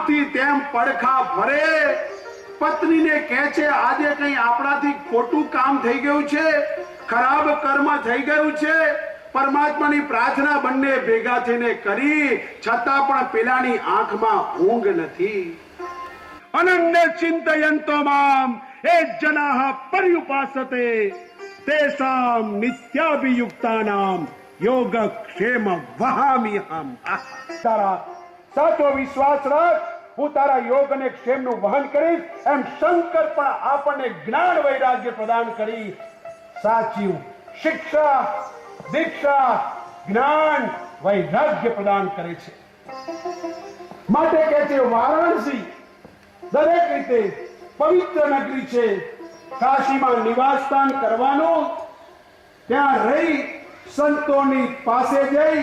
આમથી તેમ પડખા ફરે, પત્નીને કહે છે આજે કઈ આપણાથી ખોટું કામ થઈ ગયું છે, ખરાબ કર્મ થઈ ગયું છે. પરમાત્માની પ્રાર્થના બંને ભેગા થઈને કરી, છતાં પણ પેલાની આંખમાં ઊંઘ નથી. અનન્ય ચિંતયંતો મામ એ જનાઃ પર્યુપાસતે તેસામ નિત્યાભિયુક્તાનામ યોગક્ષેમ વહામ્યહમ. તારા સાચો વિશ્વાસ રાખ, હું તારા યોગ અને ક્ષેમનું વહન કરીશ. એમ શંકર પણ આપણને જ્ઞાન વૈરાગ્ય પ્રદાન કરી સાચી શિક્ષા, દીક્ષા, જ્ઞાન, વૈરાગ્ય પ્રદાન કરે છે. માટે કહે છે વારાણસી દરેક રીતે પવિત્ર નગરી છે. કાશીમાં નિવાસ સ્થાન કરવાનું, ત્યાં રહી સંતોની પાસે જઈ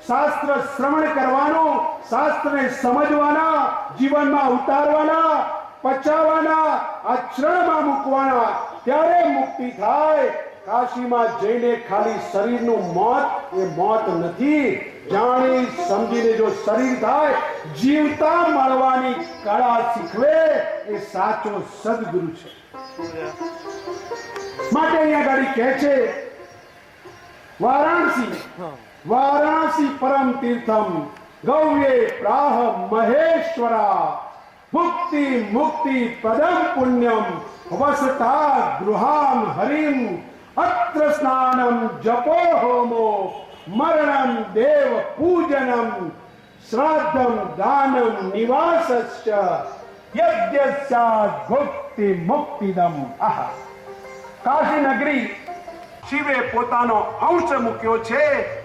શાસ્ત્ર શ્રવણ કરવાનું, શાસ્ત્રને સમજવાના, જીવનમાં ઉતારવાના, પચાવવાના, આચરણમાં મૂકવાના, ત્યારે મુક્તિ થાય. કાશીમાં જઈને ખાલી શરીરનું મોત એ મોત નથી. જાણી સમજીને જો શરીર થાય, જીવતા મળવાની કળા શીખવે એ સાચો સદગુરુ છે. માટે અહીંયા ગાડી કહે છે વારાણસી પરમ તીર્થમ ગૌયે પ્રાહ મહેશ્વરા ભુક્તિ મુક્તિ પદમ પુણ્યમ વસતા ગૃહામ હરિમ અત્ર સ્નાનમ જપો હોમો મરણમ દેવ પૂજનમ શ્રાદ્ધમ દાનમ નિવાસશ્ચ યજ્ઞસ્યાદ ભુક્તિ મુક્તિદમ. આહા, કાશી નગરી શિવે પોતાનો અંશ મૂક્યો છે,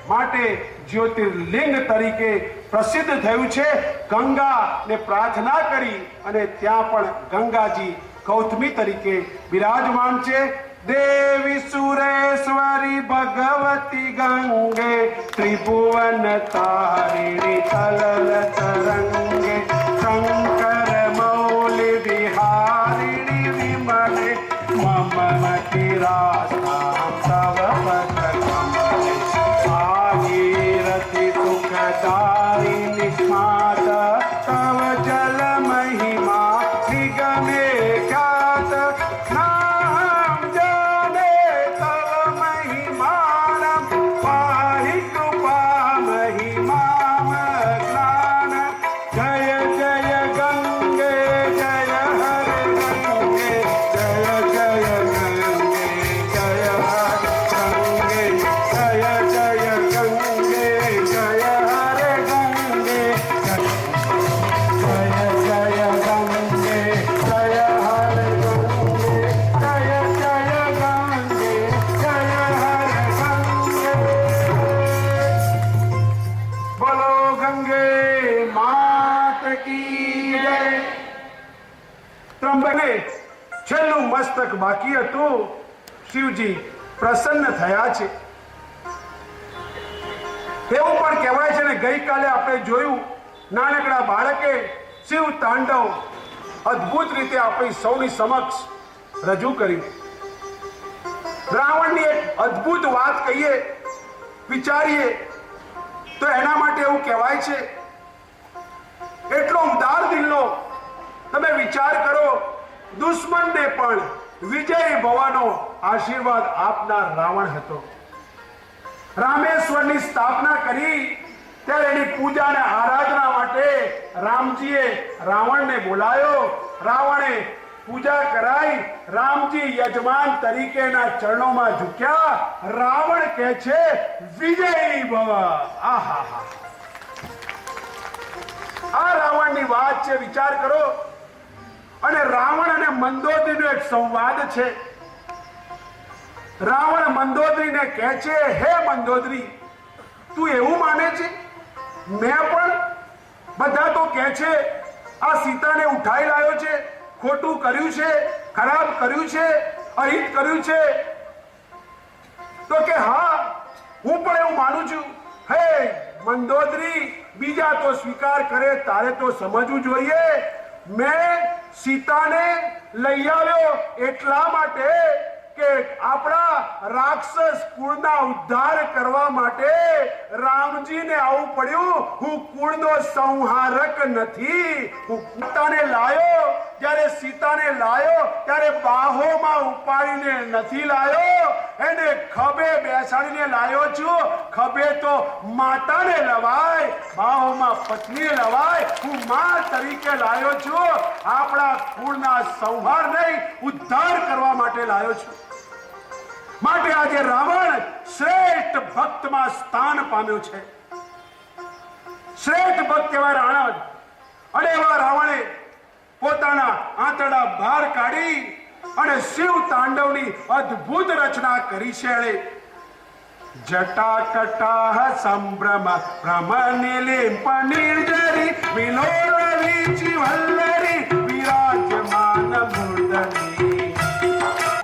માટે જ્યોતિર્લિંગ તરીકે પ્રસિદ્ધ થયું છે. ગંગાને પ્રાર્થના કરી અને ત્યાં પણ ગંગાજી ગૌતમી તરીકે બિરાજમાન છે. દેવી સુરેશ્વરી ભગવતી ગંગે ત્રિભુવન તારિણી તલલ તરંગે શંકર મૌલી વિહારિણી વિમલે મમ મતિરાસ્તા તવ પદ કમલે ભાગીરથી સુખદાયિની સ્માત તવ જલ મહિમા નિગમે ખ્યાત નામ જાને તવ મહિમાનમ પાહિ કૃપા મહિમામ જ્ઞાન. જય જય ગંગે જય હરે ગંગે જય જય ગંગે જય હરે ગંગે જય જય ગંગે જય હરે ગંગે જય જય ગંગે જય હરે ગંગે જય જય ગંગે જય હરે ગંગે. બોલો ગંગે માત કી જય. ત્રંબકે છેલ્લું મસ્તક બાકી હતું. શિવજી પ્રસન્ન થયા છે. એવું પણ કહેવાય છે ને, ગઈકાલે આપણે જોયું નાનકડા બાળકે શિવ તાંડવ અદ્ભુત રીતે આપણી સૌની સમક્ષ રજૂ કર્યું. રાવણની એક અદ્ભુત વાત કહીએ, વિચારીએ તો એના માટે એવું કહેવાય છે, એટલો ઉદાર દિલનો તમે વિચાર કરો, દુશ્મનને પણ વિજય ભવાનો આશીર્વાદ આપનાર રાવણ હતો. રામેશ્વરની સ્થાપના કરી ત્યારે એની પૂજા અને આરાધના માટે રામજીએ રાવણને બોલાયો. રાવણે પૂજા કરાઈ. રામજી યજમાન તરીકેના ચરણોમાં ઝૂક્યા. રાવણ કહે છે વિજયી ભવ. આહા, આ રાવણની વાત છે, વિચાર કરો. અને રાવણ અને મંદોદરીનો એક સંવાદ છે. રાવણ મંદોદરીને કહે છે, હે મંદોદરી, તું એવું માને છે? મેં પણ બધા તો કહે છે આ સીતાને ઉઠાઈ લાવ્યો છે, ખોટું કર્યું છે, ખરાબ કર્યું છે, અહિત કર્યું છે. તો કે હા, હું પણ એવું માનું છું. હે મંદોદરી, બીજા તો સ્વીકાર કરે, તારે તો સમજવું જોઈએ. મેં સીતાને લઈ આવ્યો એટલા માટે કે આપણા રાક્ષસ કુળના ઉદ્ધાર કરવા માટે રામજીને આવું પડ્યું. હું કુળનો સંહારક નથી. હું સીતાને લાયો, જ્યારે સીતાને લાયો ત્યારે બાહોમાં ઉપાડીને નથી લાયો, એને ખભે બેસાડીને લાયો છું. ખભે તો માતાને લવાય, બાહોમાં પત્નીને લવાય. હું માં તરીકે લાયો છું. આપણા કુળના સંહાર નહીં, ઉદ્ધાર કરવા માટે લાયો છું. માટે આજે રાવણ શ્રેષ્ઠ ભક્તમાં સ્થાન પામ્યો છે. શ્રેષ્ઠ ભક્ત એવા રાવણ, અને એવા રાવણે પોતાના આંતરડા બહાર કાઢી અને શિવ તાંડવની અદ્ભુત રચના કરી છે. એણે જટાકટાહ સંભ્રમ ભ્રમનિલિમ્પ નિર્જરી વિલોલવીચી વલ્લરી વિરાજમાન મૂર્ધની.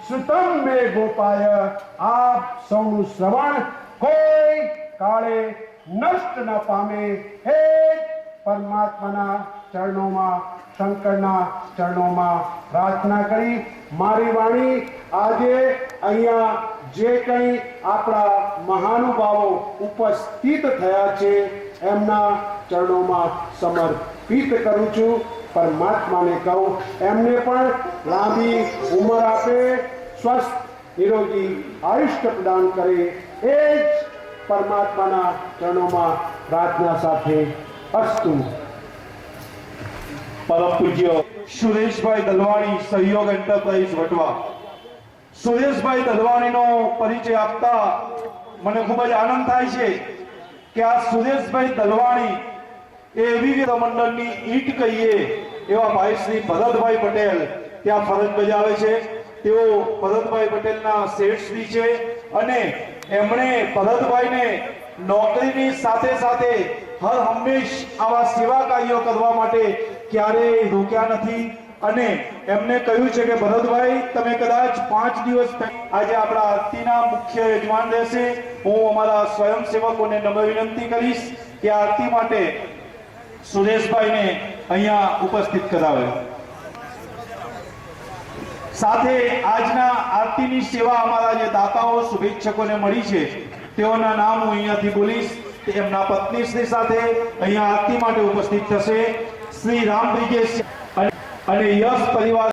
સુતમ મે ગોપાય, આપ સૌનું શ્રવણ કોઈ કાળે નષ્ટ ન પામે. હે પરમાત્માના ચરણોમાં, શંકરના ચરણોમાં પ્રાર્થના કરી મારી વાણી આજે અહીંયા જે કંઈ આપણા મહાનુભાવો ઉપસ્થિત થયા છે એમના ચરણોમાં સમર્પિત કરું છું. પરમાત્માને કહું એમને પણ લાંબી ઉંમર આપે, સ્વસ્થ નિરોગી આયુષ્ય પ્રદાન કરે. એ જ પરમાત્માના ચરણોમાં પ્રાર્થના સાથે અસ્તુ. પરમ પૂજ્ય સુરેશભાઈ દલવાણી, સહયોગ એન્ટરપ્રાઇઝ વટવા. સુરેશભાઈ દલવાણીનો પરિચય આપતા મને ખૂબ જ આનંદ થાય છે કે આ સુરેશભાઈ દલવાણી એવી મંડળની ઈટ કહીએ એવા ભાઈ શ્રી ભરતભાઈ પટેલ ત્યાં ફરજ બજાવે છે. તેઓ ભરતભાઈ પટેલના શેઠશ્રી છે અને એમણે ભરતભાઈને નોકરીની સાથે સાથે હર હંમેશ આવા સેવા કાર્યો કરવા માટે ક્યારેય રોક્યા નથી. અને એમને કહ્યું છે કે ભરતભાઈ, તમે કદાચ 5 દિવસ આજે આપણા આરતીના મુખ્ય યજમાન રહેશે. હું અમારા સ્વયંસેવકોને નમ્ર વિનંતી કરીશ કે આરતી માટે સુરેશભાઈને અહીંયા ઉપસ્થિત કરાવે. સાથે આજના આરતીની સેવા અમારા જે દાતાઓ શુભેચ્છકોને મળી છે તેઓના નામ હું અહીંયાથી બોલીશ. એમના પત્નીશ્રી સાથે અહીંયા આરતી માટે ઉપસ્થિત થશે શ્રી રામ બ્રિજેશ અને યશ પરિવાર.